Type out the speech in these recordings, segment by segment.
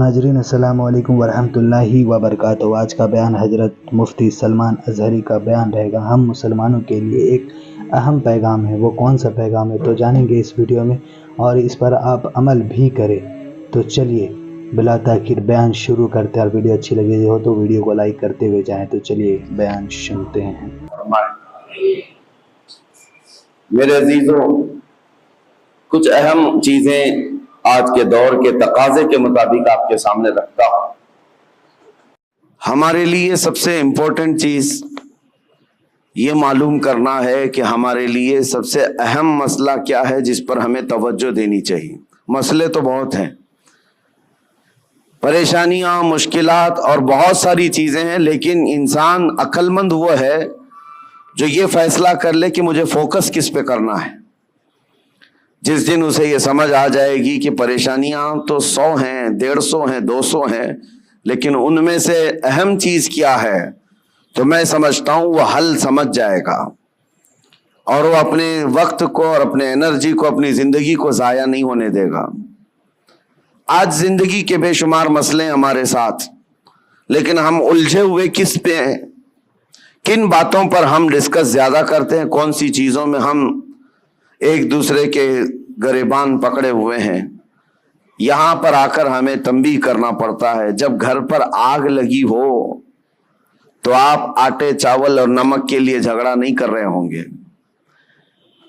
ناظرین السلام علیکم ورحمۃ اللہ وبرکاتہ۔ آج کا بیان حضرت مفتی سلمان اظہری کا بیان رہے گا۔ ہم مسلمانوں کے لیے ایک اہم پیغام ہے، وہ کون سا پیغام ہے تو جانیں گے اس ویڈیو میں، اور اس پر آپ عمل بھی کریں۔ تو چلیے بلا تاخیر بیان شروع کرتے ہیں، اور ویڈیو اچھی لگی ہو تو ویڈیو کو لائک کرتے ہوئے جائیں۔ تو چلیے بیان سنتے ہیں۔ میرے عزیزوں، کچھ اہم چیزیں آج کے دور کے تقاضے کے مطابق آپ کے سامنے رکھتا ہوں۔ ہمارے لیے سب سے امپورٹنٹ چیز یہ معلوم کرنا ہے کہ ہمارے لیے سب سے اہم مسئلہ کیا ہے جس پر ہمیں توجہ دینی چاہیے۔ مسئلے تو بہت ہیں، پریشانیاں، مشکلات اور بہت ساری چیزیں ہیں، لیکن انسان عقل مند وہ ہے جو یہ فیصلہ کر لے کہ مجھے فوکس کس پہ کرنا ہے۔ جس دن اسے یہ سمجھ آ جائے گی کہ پریشانیاں تو 100 ہیں، 150 ہیں، 200 ہیں، لیکن ان میں سے اہم چیز کیا ہے، تو میں سمجھتا ہوں وہ حل سمجھ جائے گا، اور وہ اپنے وقت کو اور اپنے انرجی کو، اپنی زندگی کو ضائع نہیں ہونے دے گا۔ آج زندگی کے بے شمار مسئلے ہیں ہمارے ساتھ، لیکن ہم الجھے ہوئے کس پہ ہیں؟ کن باتوں پر ہم ڈسکس زیادہ کرتے ہیں؟ کون سی چیزوں میں ہم ایک دوسرے کے گریبان پکڑے ہوئے ہیں؟ یہاں پر آ کر ہمیں تنبیہ کرنا پڑتا ہے۔ جب گھر پر آگ لگی ہو تو آپ آٹے، چاول اور نمک کے لیے جھگڑا نہیں کر رہے ہوں گے،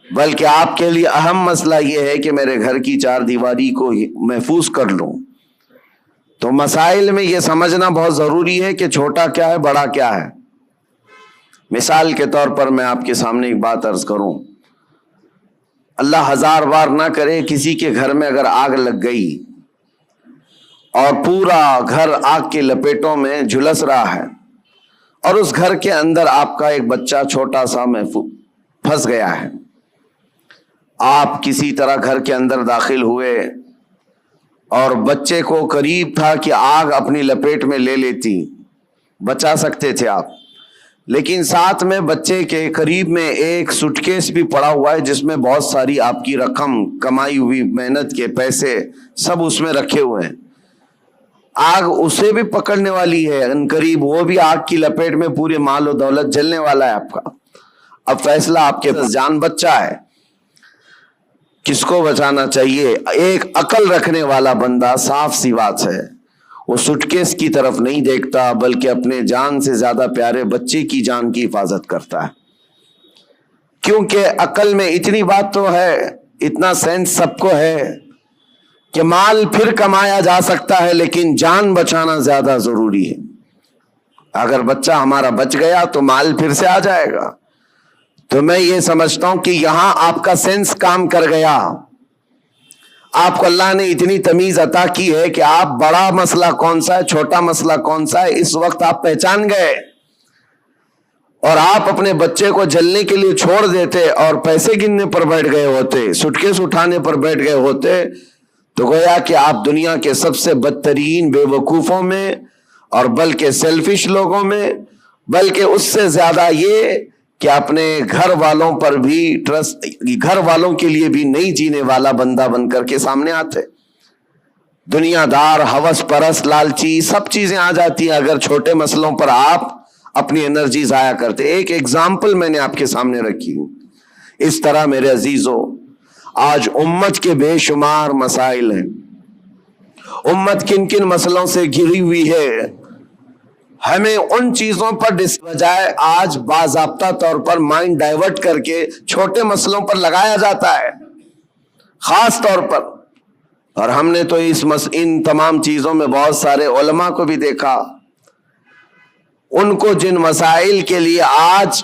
بلکہ آپ کے لیے اہم مسئلہ یہ ہے کہ میرے گھر کی چار دیواری کو محفوظ کر لوں۔ تو مسائل میں یہ سمجھنا بہت ضروری ہے کہ چھوٹا کیا ہے، بڑا کیا ہے۔ مثال کے طور پر میں آپ کے سامنے ایک بات عرض کروں، اللہ ہزار بار نہ کرے کسی کے گھر میں اگر آگ لگ گئی اور پورا گھر آگ کے لپیٹوں میں جھلس رہا ہے، اور اس گھر کے اندر آپ کا ایک بچہ چھوٹا سا پھنس گیا ہے، آپ کسی طرح گھر کے اندر داخل ہوئے اور بچے کو قریب تھا کہ آگ اپنی لپیٹ میں لے لیتی، بچا سکتے تھے آپ، لیکن ساتھ میں بچے کے قریب میں ایک سوٹ کیس بھی پڑا ہوا ہے جس میں بہت ساری آپ کی رقم، کمائی ہوئی محنت کے پیسے سب اس میں رکھے ہوئے ہیں۔ آگ اسے بھی پکڑنے والی ہے، ان قریب وہ بھی آگ کی لپیٹ میں پورے مال و دولت جلنے والا ہے آپ کا۔ اب فیصلہ آپ کے پاس، جان بچہ ہے، کس کو بچانا چاہیے؟ ایک عقل رکھنے والا بندہ، صاف سی بات ہے، وہ سوٹ کیس کی طرف نہیں دیکھتا، بلکہ اپنے جان سے زیادہ پیارے بچے کی جان کی حفاظت کرتا ہے، کیونکہ عقل میں اتنی بات تو ہے، اتنا سینس سب کو ہے کہ مال پھر کمایا جا سکتا ہے، لیکن جان بچانا زیادہ ضروری ہے۔ اگر بچہ ہمارا بچ گیا تو مال پھر سے آ جائے گا۔ تو میں یہ سمجھتا ہوں کہ یہاں آپ کا سینس کام کر گیا، آپ کو اللہ نے اتنی تمیز عطا کی ہے کہ آپ بڑا مسئلہ کون سا ہے، چھوٹا مسئلہ کون سا ہے، اس وقت آپ پہچان گئے، اور آپ اپنے بچے کو جلنے کے لیے چھوڑ دیتے اور پیسے گننے پر بیٹھ گئے ہوتے، سوٹ کیس اٹھانے پر بیٹھ گئے ہوتے، تو گویا کہ آپ دنیا کے سب سے بدترین بے وقوفوں میں، اور بلکہ سیلفش لوگوں میں، بلکہ اس سے زیادہ یہ کہ اپنے گھر والوں پر بھی ٹرسٹ، گھر والوں کے لیے بھی نہیں جینے والا بندہ بن کر کے سامنے آتے۔ دنیا دار، ہوس پرست، لالچی، سب چیزیں آ جاتی ہیں اگر چھوٹے مسئلوں پر آپ اپنی انرجی ضائع کرتے۔ ایک ایگزامپل میں نے آپ کے سامنے رکھی ہوں۔ اس طرح میرے عزیزوں، آج امت کے بے شمار مسائل ہیں، امت کن کن مسئلوں سے گھری ہوئی ہے، ہمیں ان چیزوں پر بجائے آج باضابطہ طور پر مائنڈ ڈائیورٹ کر کے چھوٹے مسئلوں پر لگایا جاتا ہے خاص طور پر۔ اور ہم نے تو ان تمام چیزوں میں بہت سارے علماء کو بھی دیکھا، ان کو جن مسائل کے لیے آج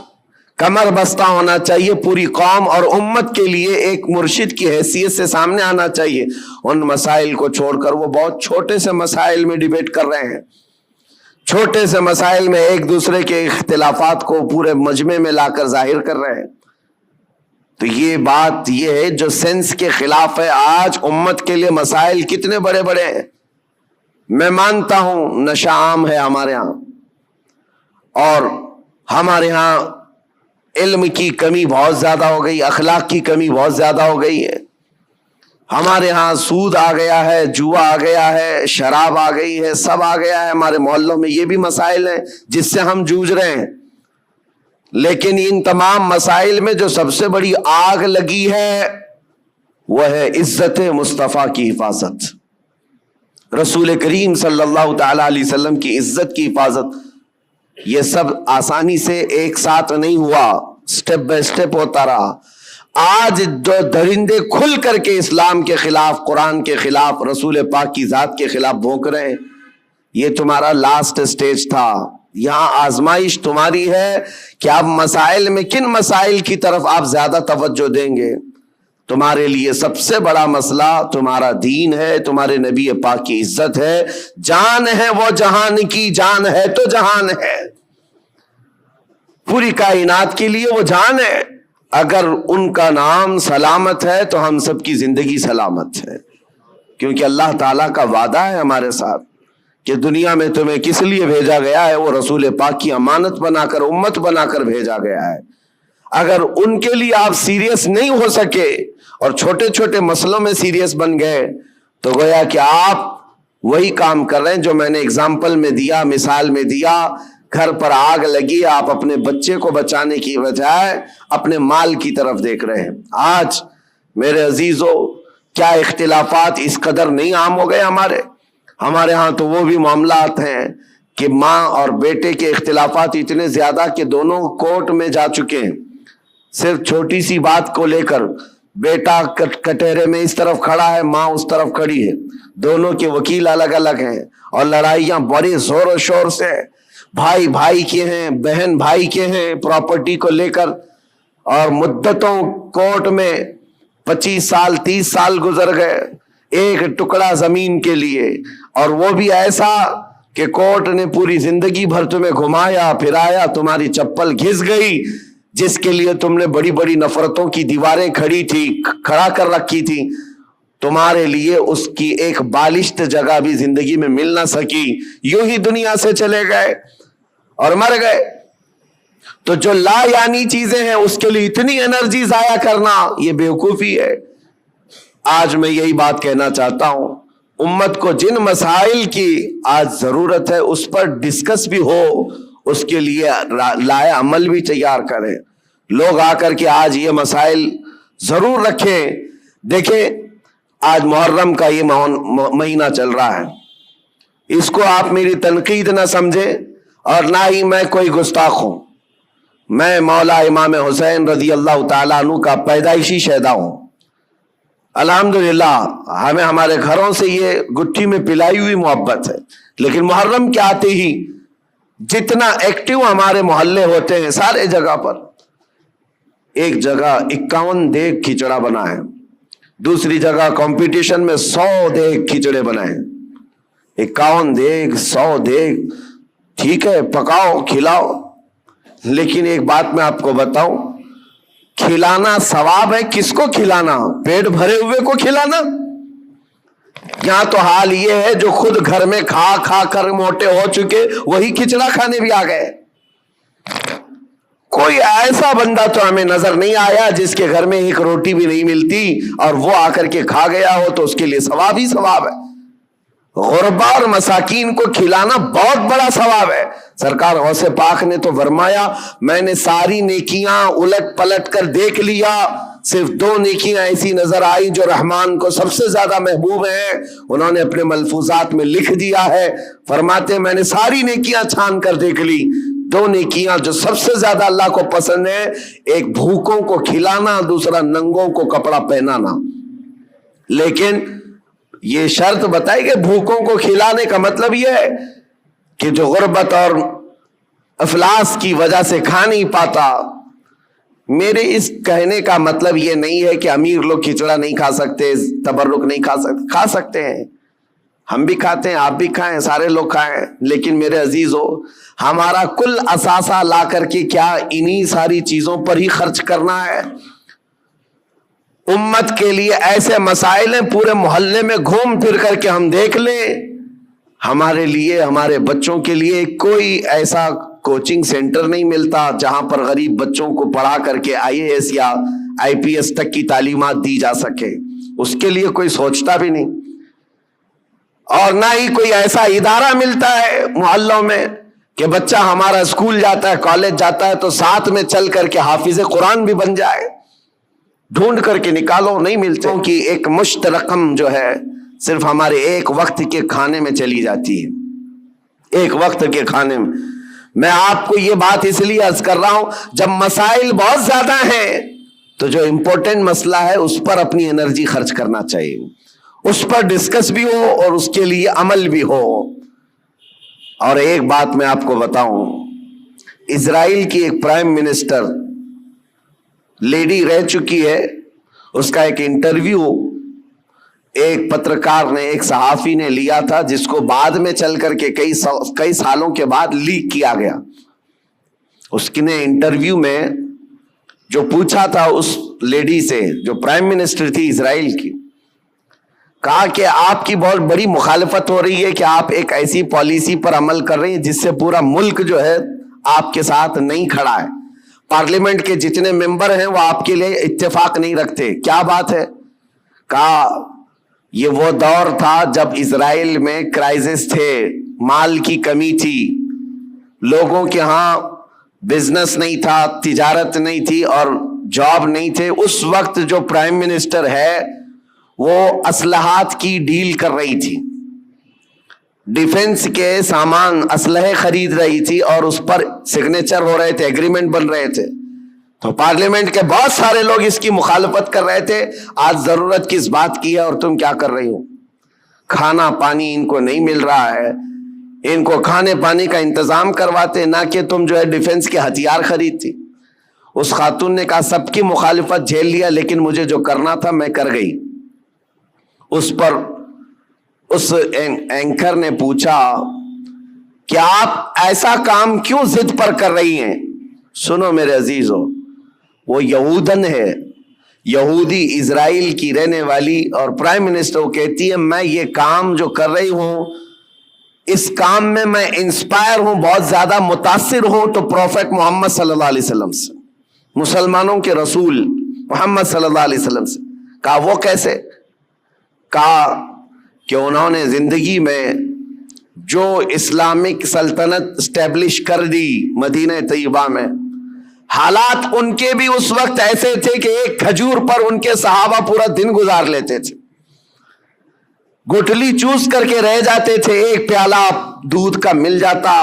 کمر بستہ ہونا چاہیے، پوری قوم اور امت کے لیے ایک مرشد کی حیثیت سے سامنے آنا چاہیے، ان مسائل کو چھوڑ کر وہ بہت چھوٹے سے مسائل میں ڈیبیٹ کر رہے ہیں، چھوٹے سے مسائل میں ایک دوسرے کے اختلافات کو پورے مجمع میں لا کر ظاہر کر رہے ہیں۔ تو یہ بات یہ ہے جو سینس کے خلاف ہے۔ آج امت کے لیے مسائل کتنے بڑے بڑے ہیں۔ میں مانتا ہوں نشہ عام ہے ہمارے ہاں، اور ہمارے ہاں علم کی کمی بہت زیادہ ہو گئی، اخلاق کی کمی بہت زیادہ ہو گئی ہے، ہمارے ہاں سود آ گیا ہے، جوا آ گیا ہے، شراب آ گئی ہے، سب آ گیا ہے ہمارے محلوں میں. یہ بھی مسائل ہیں جس سے ہم جوجھ رہے ہیں. لیکن ان تمام مسائل میں جو سب سے بڑی آگ لگی ہے وہ ہے عزت مصطفیٰ کی حفاظت. رسول کریم صلی اللہ تعالی علیہ وسلم کی عزت کی حفاظت. یہ سب آسانی سے ایک ساتھ نہیں ہوا، سٹیپ بائی سٹیپ ہوتا رہا. آج جو درندے کھل کر کے اسلام کے خلاف، قرآن کے خلاف، رسول پاک کی ذات کے خلاف بھونک رہے ہیں، یہ تمہارا لاسٹ سٹیج تھا. یہاں آزمائش تمہاری ہے کہ آپ مسائل میں کن مسائل کی طرف آپ زیادہ توجہ دیں گے. تمہارے لیے سب سے بڑا مسئلہ تمہارا دین ہے، تمہارے نبی پاک کی عزت ہے. جان ہے وہ جہان کی، جان ہے تو جہان ہے. پوری کائنات کے لیے وہ جان ہے. اگر ان کا نام سلامت ہے تو ہم سب کی زندگی سلامت ہے، کیونکہ اللہ تعالیٰ کا وعدہ ہے ہمارے ساتھ کہ دنیا میں تمہیں کس لیے بھیجا گیا ہے، وہ رسول پاک کی امانت بنا کر، امت بنا کر بھیجا گیا ہے. اگر ان کے لیے آپ سیریس نہیں ہو سکے اور چھوٹے چھوٹے مسئلوں میں سیریس بن گئے تو گویا کہ آپ وہی کام کر رہے ہیں جو میں نے اگزامپل میں دیا، مثال میں دیا. گھر پر آگ لگی، آپ اپنے بچے کو بچانے کی بجائے اپنے مال کی طرف دیکھ رہے ہیں. آج میرے عزیزو، کیا اختلافات اس قدر نہیں عام ہو گئے ہمارے ہاں تو وہ بھی معاملات ہیں کہ ماں اور بیٹے کے اختلافات اتنے زیادہ کہ دونوں کورٹ میں جا چکے ہیں. صرف چھوٹی سی بات کو لے کر بیٹا کٹہرے میں اس طرف کھڑا ہے، ماں اس طرف کھڑی ہے، دونوں کے وکیل الگ الگ ہیں اور لڑائیاں بڑے زور و شور سے. بھائی بھائی کے ہیں، بہن بھائی کے ہیں، پراپرٹی کو لے کر، اور مدتوں کورٹ میں 25 سال 30 سال گزر گئے ایک ٹکڑا زمین کے لیے. اور وہ بھی ایسا کہ کورٹ نے پوری زندگی بھر تمہیں گھمایا پھرایا، تمہاری چپل گھس گئی، جس کے لیے تم نے بڑی بڑی نفرتوں کی دیواریں کھڑا کر رکھی تھی، تمہارے لیے اس کی ایک بالشت جگہ بھی زندگی میں مل نہ سکی. یوں ہی دنیا سے چلے گئے اور مر گئے. تو جو لا یعنی چیزیں ہیں اس کے لیے اتنی انرجی ضائع کرنا، یہ بیوقوفی ہے. آج میں یہی بات کہنا چاہتا ہوں، امت کو جن مسائل کی آج ضرورت ہے اس پر ڈسکس بھی ہو، اس کے لیے لائے عمل بھی تیار کریں. لوگ آ کر کے آج یہ مسائل ضرور رکھیں. دیکھیں، آج محرم کا یہ مہینہ چل رہا ہے، اس کو آپ میری تنقید نہ سمجھیں اور نہ ہی میں کوئی گستاخ ہوں. میں مولا امام حسین رضی اللہ تعالیٰ عنہ کا پیدائشی شہدا ہوں. الحمدللہ ہمیں ہمارے گھروں سے یہ گٹھی میں پلائی ہوئی محبت ہے. لیکن محرم کے آتے ہی جتنا ایکٹیو ہمارے محلے ہوتے ہیں سارے جگہ پر، ایک جگہ 51 دیگ کھچڑا بنا ہے، دوسری جگہ کمپٹیشن میں 100 دیگ کھچڑے بنائے. 51 دیگ 100 دیگ، ٹھیک ہے، پکاؤ کھلاؤ. لیکن ایک بات میں آپ کو بتاؤں، کھلانا ثواب ہے. کس کو کھلانا؟ پیٹ بھرے ہوئے کو کھلانا. یہاں تو حال یہ ہے جو خود گھر میں کھا کھا کر موٹے ہو چکے وہی کھچڑا کھانے بھی آ گئے. کوئی ایسا بندہ تو ہمیں نظر نہیں آیا جس کے گھر میں ایک روٹی بھی نہیں ملتی اور وہ آ کر کے کھا گیا ہو تو اس کے لیے ثواب ہی ثواب ہے. غربا اور مساکین کو کھلانا بہت بڑا ثواب ہے. سرکار غوث پاک نے تو فرمایا، میں نے ساری نیکیاں الٹ پلٹ کر دیکھ لیا، صرف 2 نیکیاں ایسی نظر آئی جو رحمان کو سب سے زیادہ محبوب ہیں. انہوں نے اپنے ملفوظات میں لکھ دیا ہے، فرماتے میں نے ساری نیکیاں چھان کر دیکھ لی، 2 نیکیاں جو سب سے زیادہ اللہ کو پسند ہے، ایک بھوکوں کو کھلانا، دوسرا ننگوں کو کپڑا پہنانا. لیکن یہ شرط بتائی کہ بھوکوں کو کھلانے کا مطلب یہ ہے کہ جو غربت اور افلاس کی وجہ سے کھا نہیں پاتا. میرے اس کہنے کا مطلب یہ نہیں ہے کہ امیر لوگ کھچڑا نہیں کھا سکتے، تبرک نہیں کھا سکتے ہیں. ہم بھی کھاتے ہیں، آپ بھی کھائیں، سارے لوگ کھائیں. لیکن میرے عزیزو، ہمارا کل اثاثہ لا کر کے کیا انہی ساری چیزوں پر ہی خرچ کرنا ہے؟ امت کے لیے ایسے مسائل ہیں، پورے محلے میں گھوم پھر کر کے ہم دیکھ لیں. ہمارے لیے، ہمارے بچوں کے لیے کوئی ایسا کوچنگ سینٹر نہیں ملتا جہاں پر غریب بچوں کو پڑھا کر کے IAS یا IPS تک کی تعلیمات دی جا سکے. اس کے لیے کوئی سوچتا بھی نہیں، اور نہ ہی کوئی ایسا ادارہ ملتا ہے محلوں میں کہ بچہ ہمارا اسکول جاتا ہے، کالج جاتا ہے تو ساتھ میں چل کر کے حافظ قرآن بھی بن جائے، ڈھونڈ کر کے نکالو، نہیں ملتے، کہ ایک مشت رقم جو ہے صرف ہمارے ایک وقت کے کھانے میں چلی جاتی ہے، ایک وقت کے کھانے میں آپ کو یہ بات اس لیے عرض کر رہا ہوں، جب مسائل بہت زیادہ ہیں تو جو امپورٹنٹ مسئلہ ہے اس پر اپنی انرجی خرچ کرنا چاہیے، اس پر ڈسکس بھی ہو اور اس کے لیے عمل بھی ہو۔ اور ایک بات میں آپ کو بتاؤں، اسرائیل کی ایک پرائم منسٹر لیڈی رہ چکی ہے، اس کا ایک انٹرویو ایک پترکار نے، ایک صحافی نے لیا تھا، جس کو بعد میں چل کر کے کئی سالوں کے بعد لیک کیا گیا۔ اس نے انٹرویو میں جو پوچھا تھا اس لیڈی سے جو پرائم منسٹر تھی اسرائیل کی، کہا کہ آپ کی بہت بڑی مخالفت ہو رہی ہے کہ آپ ایک ایسی پالیسی پر عمل کر رہی ہیں جس سے پورا ملک جو ہے آپ کے ساتھ نہیں کھڑا ہے، پارلیمنٹ کے جتنے ممبر ہیں وہ آپ کے لیے اتفاق نہیں رکھتے، کیا بات ہے؟ کہا یہ وہ دور تھا جب اسرائیل میں کرائسس تھے، مال کی کمی تھی، لوگوں کے ہاں بزنس نہیں تھا، تجارت نہیں تھی اور جاب نہیں تھے۔ اس وقت جو پرائم منسٹر ہے وہ اسلحات کی ڈیل کر رہی تھی، ڈیفنس کے سامان، اسلحے خرید رہی تھی اور اس پر سگنیچر ہو رہے تھے، ایگریمنٹ بن رہے تھے، تو پارلیمنٹ کے بہت سارے لوگ اس کی مخالفت کر رہے تھے۔ آج ضرورت کس بات کی ہے اور تم کیا کر رہی ہو؟ کھانا پانی ان کو نہیں مل رہا ہے، ان کو کھانے پانی کا انتظام کرواتے، نہ کہ تم جو ہے ڈیفنس کے ہتھیار خریدتی۔ اس خاتون نے کہا سب کی مخالفت جھیل لیا لیکن مجھے جو کرنا تھا میں کر گئی۔ اس پر اس اینکر نے پوچھا کہ آپ ایسا کام کیوں ضد پر کر رہی ہیں؟ سنو میرے عزیزو، وہ یہودن ہے، یہودی، اسرائیل کی رہنے والی، اور پرائم منسٹر وہ کہتی ہے میں یہ کام جو کر رہی ہوں اس کام میں انسپائر ہوں، بہت زیادہ متاثر ہوں تو پروفیٹ محمد صلی اللہ علیہ وسلم سے، مسلمانوں کے رسول محمد صلی اللہ علیہ وسلم سے۔ کہا وہ کیسے؟ کہا کہ انہوں نے زندگی میں جو اسلامک سلطنت اسٹیبلش کر دی مدینہ طیبہ میں، حالات ان کے بھی اس وقت ایسے تھے کہ ایک کھجور پر ان کے صحابہ پورا دن گزار لیتے تھے، گٹلی چوس کر کے رہ جاتے تھے، ایک پیالہ دودھ کا مل جاتا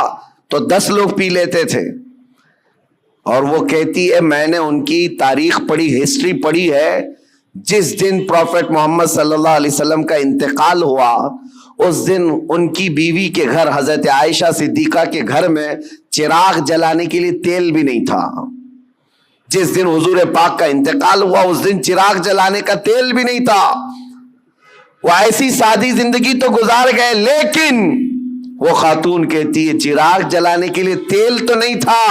تو 10 لوگ پی لیتے تھے۔ اور وہ کہتی ہے میں نے ان کی تاریخ پڑھی، ہسٹری پڑھی ہے، جس دن پروفیٹ محمد صلی اللہ علیہ وسلم کا انتقال ہوا اس دن ان کی بیوی کے گھر حضرت عائشہ صدیقہ کے گھر میں چراغ جلانے کے لیے تیل بھی نہیں تھا۔ جس دن حضور پاک کا انتقال ہوا اس دن چراغ جلانے کا تیل بھی نہیں تھا۔ وہ ایسی سادی زندگی تو گزار گئے، لیکن وہ خاتون کہتی ہے چراغ جلانے کے لیے تیل تو نہیں تھا،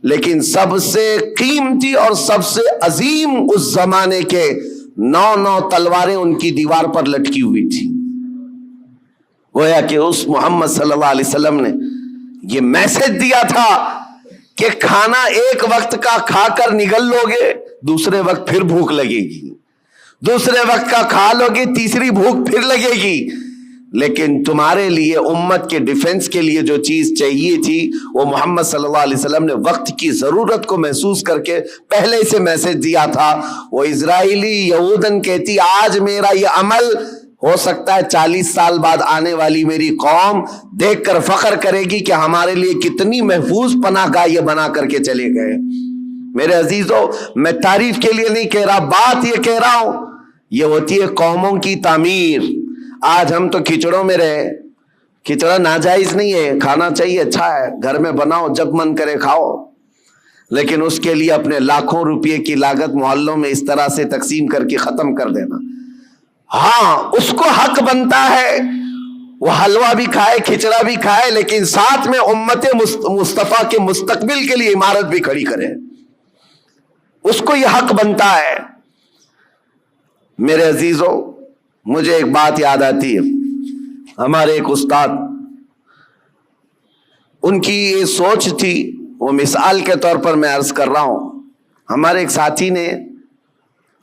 لیکن سب سے قیمتی اور سب سے عظیم اس زمانے کے 9 تلواریں ان کی دیوار پر لٹکی ہوئی تھی۔ گویا کہ اس محمد صلی اللہ علیہ وسلم نے یہ میسج دیا تھا کہ کھانا ایک وقت کا کھا کر نگل لو گے، دوسرے وقت پھر بھوک لگے گی، دوسرے وقت کا کھا لو گے، تیسری بھوک پھر لگے گی، لیکن تمہارے لیے امت کے ڈیفنس کے لیے جو چیز چاہیے تھی وہ محمد صلی اللہ علیہ وسلم نے وقت کی ضرورت کو محسوس کر کے پہلے سے میسج دیا تھا۔ وہ اسرائیلی یہودن کہتی آج میرا یہ عمل ہو سکتا ہے 40 سال بعد آنے والی میری قوم دیکھ کر فخر کرے گی کہ ہمارے لیے کتنی محفوظ پناہ گاہ یہ بنا کر کے چلے گئے۔ میرے عزیزو، میں تعریف کے لیے نہیں کہہ رہا، بات یہ کہہ رہا ہوں، یہ ہوتی ہے قوموں کی تعمیر۔ آج ہم تو کھچڑوں میں رہے، کھچڑا ناجائز نہیں ہے، کھانا چاہیے، اچھا ہے، گھر میں بناؤ، جب من کرے کھاؤ، لیکن اس کے لیے اپنے لاکھوں روپے کی لاگت محلوں میں اس طرح سے تقسیم کر کے ختم کر دینا۔ ہاں اس کو حق بنتا ہے وہ حلوہ بھی کھائے، کھچڑا بھی کھائے، لیکن ساتھ میں امت مصطفیٰ کے مستقبل کے لیے عمارت بھی کھڑی کرے، اس کو یہ حق بنتا ہے۔ میرے عزیزو، مجھے ایک بات یاد آتی ہے، ہمارے ایک استاد، ان کی یہ سوچ تھی، وہ مثال کے طور پر میں عرض کر رہا ہوں، ہمارے ایک ساتھی نے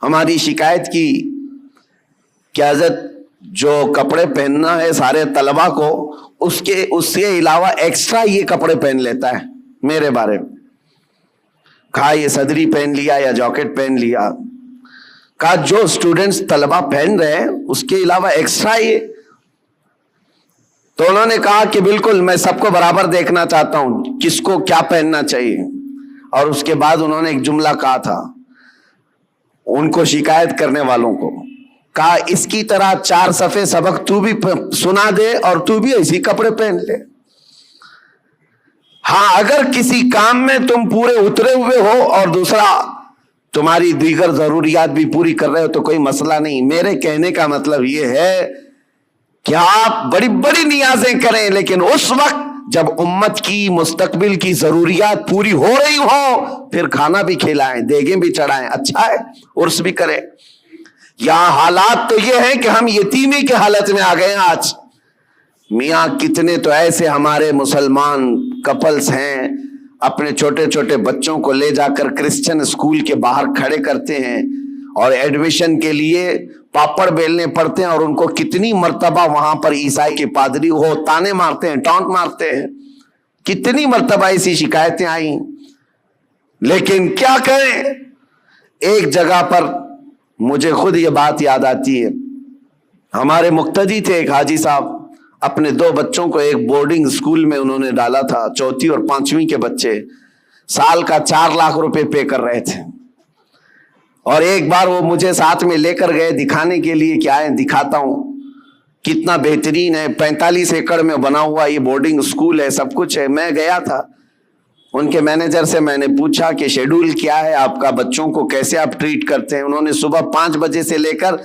ہماری شکایت کی کہ حضرت جو کپڑے پہننا ہے سارے طلبا کو اس کے علاوہ ایکسٹرا یہ کپڑے پہن لیتا ہے میرے بارے میں. کہا یہ صدری پہن لیا یا جاکٹ پہن لیا. کہا جو اسٹوڈنٹس طلبا پہن رہے ہیں اس کے علاوہ ایکسٹرا یہ. تو انہوں نے کہا کہ بالکل میں سب کو برابر دیکھنا چاہتا ہوں کس کو کیا پہننا چاہیے. اور اس کے بعد انہوں نے ایک جملہ کہا تھا ان کو شکایت کرنے والوں کو. کہا اس کی طرح 4 صفحے سبق تو بھی سنا دے اور تو بھی ایسی کپڑے پہن لے. ہاں اگر کسی کام میں تم پورے اترے ہوئے ہو اور دوسرا تمہاری دیگر ضروریات بھی پوری کر رہے ہو تو کوئی مسئلہ نہیں. میرے کہنے کا مطلب یہ ہے کہ آپ بڑی بڑی نیازیں کریں لیکن اس وقت جب امت کی مستقبل کی ضروریات پوری ہو رہی ہوں پھر کھانا بھی کھلائیں, دیگیں بھی چڑھائیں. اچھا ہے عرس بھی کریں. یہاں حالات تو یہ ہے کہ ہم یتیمی کے حالت میں آ گئے ہیں آج. میاں کتنے تو ایسے ہمارے مسلمان کپلز ہیں اپنے چھوٹے چھوٹے بچوں کو لے جا کر کرسچن اسکول کے باہر کھڑے کرتے ہیں اور ایڈمیشن کے لیے پاپڑ بیلنے پڑتے ہیں اور ان کو کتنی مرتبہ وہاں پر عیسائی کے پادری ہو تانے مارتے ہیں, ٹانٹ مارتے ہیں. کتنی مرتبہ ایسی شکایتیں آئیں. لیکن کیا کریں, ایک جگہ پر مجھے خود یہ بات یاد آتی ہے. ہمارے مقتدی تھے ایک حاجی صاحب, اپنے 2 بچوں کو ایک بورڈنگ اسکول میں انہوں نے ڈالا تھا, 4 اور 5ویں کے بچے. سال کا 4 لاکھ روپے پے کر رہے تھے. اور ایک بار وہ مجھے ساتھ میں لے کر گئے دکھانے کے لیے کہ آئیں دکھاتا ہوں کتنا بہترین ہے, 45 ایکڑ میں بنا ہوا یہ بورڈنگ اسکول ہے, سب کچھ ہے. میں گیا تھا, ان کے مینیجر سے میں نے پوچھا کہ شیڈول کیا ہے آپ کا, بچوں کو کیسے آپ ٹریٹ کرتے ہیں. انہوں نے صبح 5 بجے سے لے کر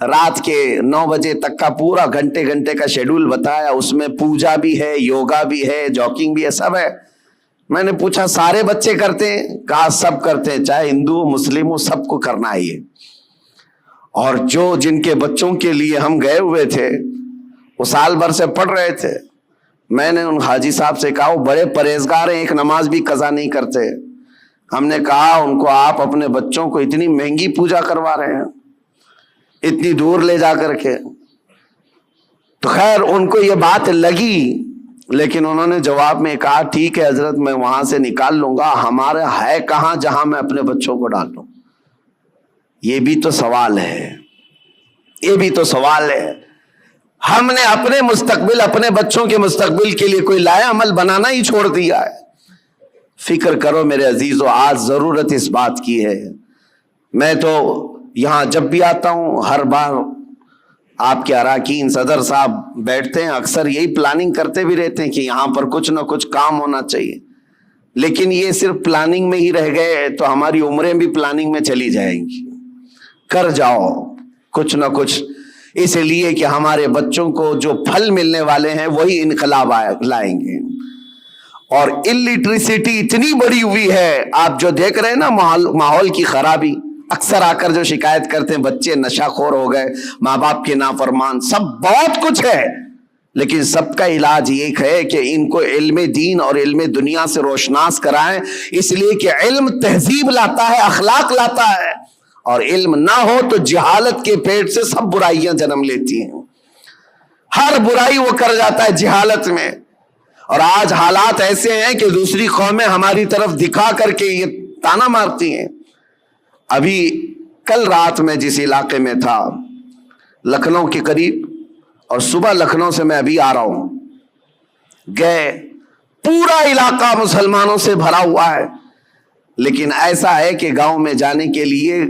رات کے 9 بجے تک کا پورا گھنٹے کا شیڈول بتایا. اس میں پوجا بھی ہے, یوگا بھی ہے, جاگنگ بھی ہے, سب ہے. میں نے پوچھا سارے بچے کرتے ہیں؟ کہا سب کرتے ہیں, چاہے ہندو ہو مسلم ہو, سب کو کرنا ہے یہ. اور جن کے بچوں کے لیے ہم گئے ہوئے تھے وہ سال بھر سے پڑھ رہے تھے. میں نے ان حاجی صاحب سے کہا وہ بڑے پرہیزگار ہیں, ایک نماز بھی قضا نہیں کرتے. ہم نے کہا ان کو آپ اپنے بچوں کو اتنی مہنگی پوجا کروا رہے ہیں اتنی دور لے جا کر کے. تو خیر ان کو یہ بات لگی لیکن انہوں نے جواب میں کہا ٹھیک ہے حضرت میں وہاں سے نکال لوں گا, ہمارا ہے کہاں جہاں میں اپنے بچوں کو ڈال دوں. یہ بھی تو سوال ہے, یہ بھی تو سوال ہے. ہم نے اپنے مستقبل, اپنے بچوں کے مستقبل کے لیے کوئی لایا عمل بنانا ہی چھوڑ دیا ہے. فکر کرو میرے عزیزو, آج ضرورت اس بات کی ہے. میں تو یہاں جب بھی آتا ہوں ہر بار آپ کے اراکین صدر صاحب بیٹھتے ہیں, اکثر یہی پلاننگ کرتے بھی رہتے ہیں کہ یہاں پر کچھ نہ کچھ کام ہونا چاہیے. لیکن یہ صرف پلاننگ میں ہی رہ گئے تو ہماری عمریں بھی پلاننگ میں چلی جائیں گی. کر جاؤ کچھ نہ کچھ, اس لیے کہ ہمارے بچوں کو جو پھل ملنے والے ہیں وہی انقلاب لائیں گے. اور الٹریسٹی اتنی بڑی ہوئی ہے, آپ جو دیکھ رہے ہیں نا ماحول کی خرابی, اکثر آ کر جو شکایت کرتے ہیں بچے نشہ خور ہو گئے, ماں باپ کے نافرمان, سب بہت کچھ ہے. لیکن سب کا علاج یہ ہے کہ ان کو علم دین اور علم دنیا سے روشناس کرائیں, اس لیے کہ علم تہذیب لاتا ہے, اخلاق لاتا ہے. اور علم نہ ہو تو جہالت کے پیٹ سے سب برائیاں جنم لیتی ہیں. ہر برائی وہ کر جاتا ہے جہالت میں. اور آج حالات ایسے ہیں کہ دوسری قومیں ہماری طرف دکھا کر کے یہ تانا مارتی ہیں. ابھی کل رات میں جس علاقے میں تھا لکھنؤ کے قریب, اور صبح لکھنؤ سے میں ابھی آ رہا ہوں, گئے پورا علاقہ مسلمانوں سے بھرا ہوا ہے. لیکن ایسا ہے کہ گاؤں میں جانے کے لیے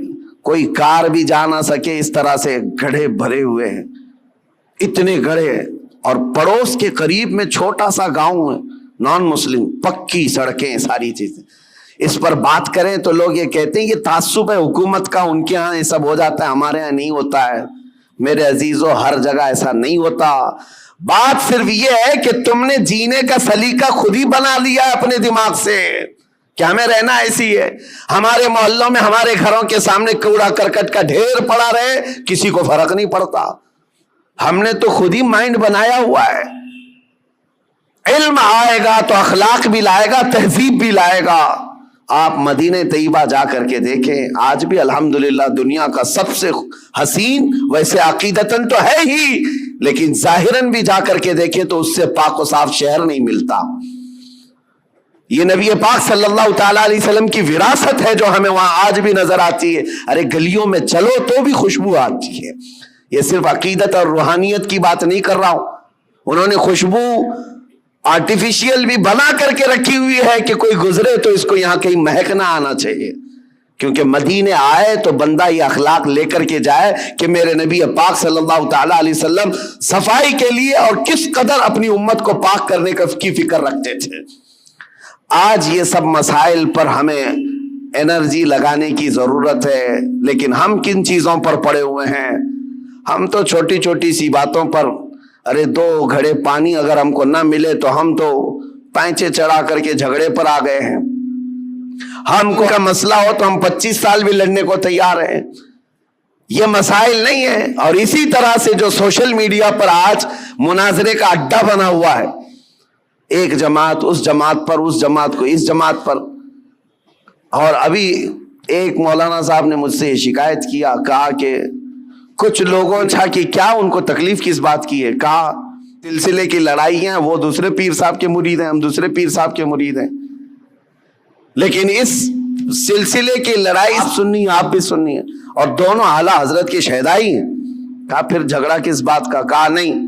کوئی کار بھی جا نہ سکے, اس طرح سے گڑھے بھرے ہوئے ہیں, اتنے گڑھے. اور پڑوس کے قریب میں چھوٹا سا گاؤں ہے نان مسلم, پکی سڑکیں, ساری چیزیں. اس پر بات کریں تو لوگ یہ کہتے ہیں یہ تعصب ہے حکومت کا, ان کے ہاں یہ سب ہو جاتا ہے, ہمارے ہاں نہیں ہوتا ہے. میرے عزیزو ہر جگہ ایسا نہیں ہوتا. بات صرف یہ ہے کہ تم نے جینے کا سلیقہ خود ہی بنا لیا ہے اپنے دماغ سے کہ ہمیں رہنا ایسی ہے. ہمارے محلوں میں ہمارے گھروں کے سامنے کوڑا کرکٹ کا ڈھیر پڑا رہے, کسی کو فرق نہیں پڑتا. ہم نے تو خود ہی مائنڈ بنایا ہوا ہے. علم آئے گا تو اخلاق بھی لائے گا, تہذیب بھی لائے گا. آپ مدینہ طیبہ جا کر کے دیکھیں، آج بھی الحمدللہ دنیا کا سب سے حسین، ویسے عقیدتاً تو ہے ہی لیکن ظاہراً بھی جا کر کے دیکھیں تو اس سے پاک و صاف شہر نہیں ملتا۔ یہ نبی پاک صلی اللہ تعالیٰ علیہ وسلم کی وراثت ہے جو ہمیں وہاں آج بھی نظر آتی ہے۔ ارے گلیوں میں چلو تو بھی خوشبو آتی ہے۔ یہ صرف عقیدت اور روحانیت کی بات نہیں کر رہا ہوں، انہوں نے خوشبو آرٹیفیشیل بھی بنا کر کے رکھی ہوئی ہے کہ کوئی گزرے تو اس کو یہاں کہیں مہک نہ آنا چاہیے، کیونکہ مدینے آئے تو بندہ یہ اخلاق لے کر کے جائے کہ میرے نبی پاک صلی اللہ تعالیٰ علیہ وسلم صفائی کے لیے اور کس قدر اپنی امت کو پاک کرنے کی فکر رکھتے تھے۔ آج یہ سب مسائل پر ہمیں انرجی لگانے کی ضرورت ہے، لیکن ہم کن چیزوں پر پڑے ہوئے ہیں؟ ہم تو چھوٹی چھوٹی سی باتوں پر، ارے 2 گھڑے پانی اگر ہم کو نہ ملے تو ہم تو پینچے چڑھا کر کے جھگڑے پر آ گئے ہیں۔ ہم کو کا مسئلہ ہو تو ہم 25 سال بھی لڑنے کو تیار ہیں۔ یہ مسائل نہیں ہیں۔ اور اسی طرح سے جو سوشل میڈیا پر آج مناظرے کا اڈا بنا ہوا ہے، ایک جماعت اس جماعت پر، اس جماعت کو اس جماعت پر، اور ابھی ایک مولانا صاحب نے مجھ سے شکایت کیا، کہا کہ کچھ لوگوں کہ کیا ان کو تکلیف کس بات کی ہے؟ کہا سلسلے کی لڑائی ہیں، وہ دوسرے پیر صاحب کے مرید ہیں، ہم دوسرے پیر صاحب کے مرید ہیں، لیکن اس سلسلے کی لڑائی سنی آپ بھی سنی ہے اور دونوں اعلیٰ حضرت کے شہدائی ہیں۔ کہا پھر جھگڑا کس بات کا؟ کہا نہیں،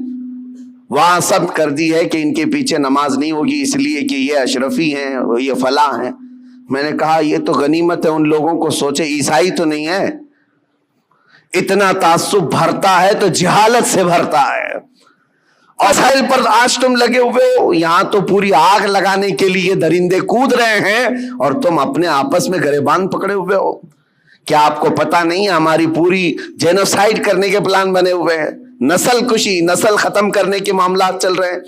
وہاں سب کر دی ہے کہ ان کے پیچھے نماز نہیں ہوگی اس لیے کہ یہ اشرفی ہیں، یہ فلاں ہیں۔ میں نے کہا یہ تو غنیمت ہے ان لوگوں کو، سوچے عیسائی تو نہیں ہے۔ اتنا تعصب بھرتا ہے تو جہالت سے بھرتا ہے۔ اور سائل پر آج تم لگے ہوئے ہو، یہاں تو پوری آگ لگانے کے لیے درندے کود رہے ہیں اور تم اپنے آپس میں گریبان پکڑے ہوئے ہو۔ کیا آپ کو پتا نہیں ہے ہماری پوری جینوسائیڈ کرنے کے پلان بنے ہوئے ہیں، نسل کشی، نسل ختم کرنے کے معاملات چل رہے ہیں،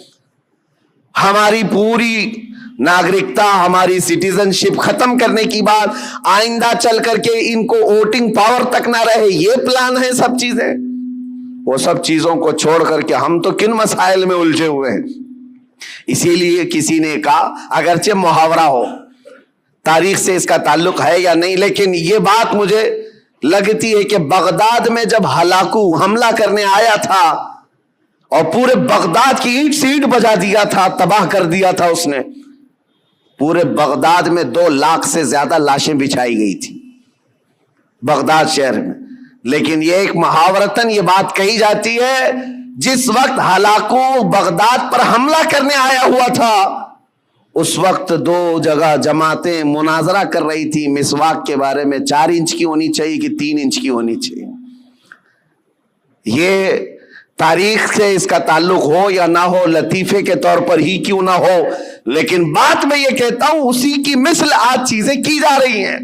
ہماری پوری ناگرکتا، ہماری سٹیزن شپ ختم کرنے کی بات، آئندہ چل کر کے ان کو ووٹنگ پاور تک نہ رہے، یہ پلان ہے سب چیزیں۔ وہ سب چیزوں کو چھوڑ کر کے ہم تو کن مسائل میں الجھے ہوئے ہیں۔ اسی لیے کسی نے کہا، اگرچہ محاورہ ہو، تاریخ سے اس کا تعلق ہے یا نہیں، لیکن یہ بات مجھے لگتی ہے کہ بغداد میں جب ہلاکو حملہ کرنے آیا تھا اور پورے بغداد کی اینٹ سے اینٹ بجا دیا تھا، تباہ کر دیا تھا اس نے، پورے بغداد میں 2 لاکھ سے زیادہ لاشیں بچھائی گئی تھی بغداد شہر میں۔ لیکن یہ ایک محاورتاً یہ بات کہی جاتی ہے، جس وقت ہلاکو بغداد پر حملہ کرنے آیا ہوا تھا اس وقت 2 جگہ جماعتیں مناظرہ کر رہی تھی مسواک کے بارے میں، 4 انچ کی ہونی چاہیے کہ 3 انچ کی ہونی چاہیے۔ یہ تاریخ سے اس کا تعلق ہو یا نہ ہو، لطیفے کے طور پر ہی کیوں نہ ہو، لیکن بات میں یہ کہتا ہوں اسی کی مثل آج چیزیں کی جا رہی ہیں۔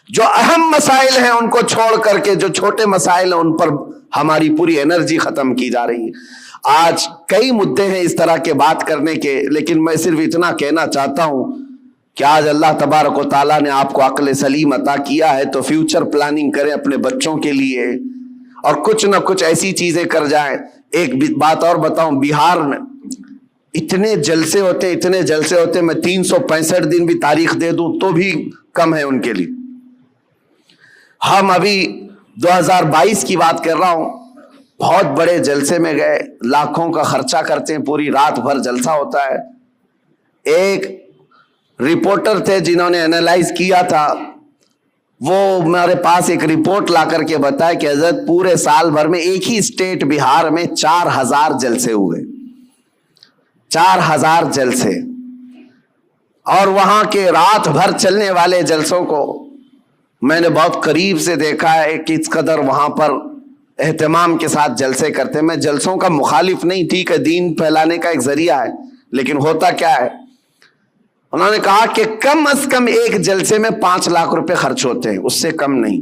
جو اہم مسائل ہیں ان کو چھوڑ کر کے جو چھوٹے مسائل ہیں ان پر ہماری پوری انرجی ختم کی جا رہی ہے۔ آج کئی مدعے ہیں اس طرح کے بات کرنے کے، لیکن میں صرف اتنا کہنا چاہتا ہوں کہ آج اللہ تبارک و تعالیٰ نے آپ کو عقل سلیم عطا کیا ہے تو فیوچر پلاننگ کریں اپنے بچوں کے لیے اور کچھ نہ کچھ ایسی چیزیں کر جائیں۔ ایک بات اور بتاؤں، بہار میں اتنے جلسے ہوتے میں 365 دن بھی تاریخ دے دوں تو بھی کم ہے ان کے لیے۔ ہم ابھی 2022 کی بات کر رہا ہوں، بہت بڑے جلسے میں گئے، لاکھوں کا خرچہ کرتے ہیں، پوری رات بھر جلسہ ہوتا ہے۔ ایک رپورٹر تھے جنہوں نے انالائز کیا تھا، وہ میرے پاس ایک رپورٹ لا کر کے بتایا کہ حضرت پورے سال بھر میں ایک ہی اسٹیٹ بہار میں 4000 جلسے ہوئے، 4000 جلسے، اور وہاں کے رات بھر چلنے والے جلسوں کو میں نے بہت قریب سے دیکھا ہے کہ اس قدر وہاں پر اہتمام کے ساتھ جلسے کرتے۔ میں جلسوں کا مخالف نہیں، ٹھیک ہے، دین پھیلانے کا ایک ذریعہ ہے، لیکن ہوتا کیا ہے، انہوں نے کہا کہ کم از کم ایک جلسے میں 5 لاکھ روپے خرچ ہوتے ہیں، اس سے کم نہیں،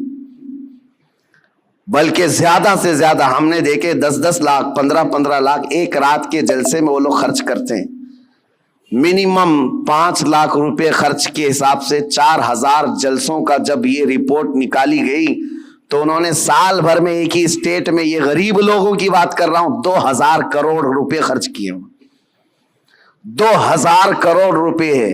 بلکہ زیادہ سے زیادہ ہم نے دیکھے 10-10 لاکھ 15-15 لاکھ ایک رات کے جلسے میں وہ لوگ خرچ کرتے ہیں۔ منیمم 5 لاکھ روپے خرچ کے حساب سے 4000 جلسوں کا جب یہ رپورٹ نکالی گئی تو انہوں نے سال بھر میں ایک ہی اسٹیٹ میں، یہ غریب لوگوں کی بات کر رہا ہوں، 2000 کروڑ روپے خرچ کیے، 2000 کروڑ روپے ہے۔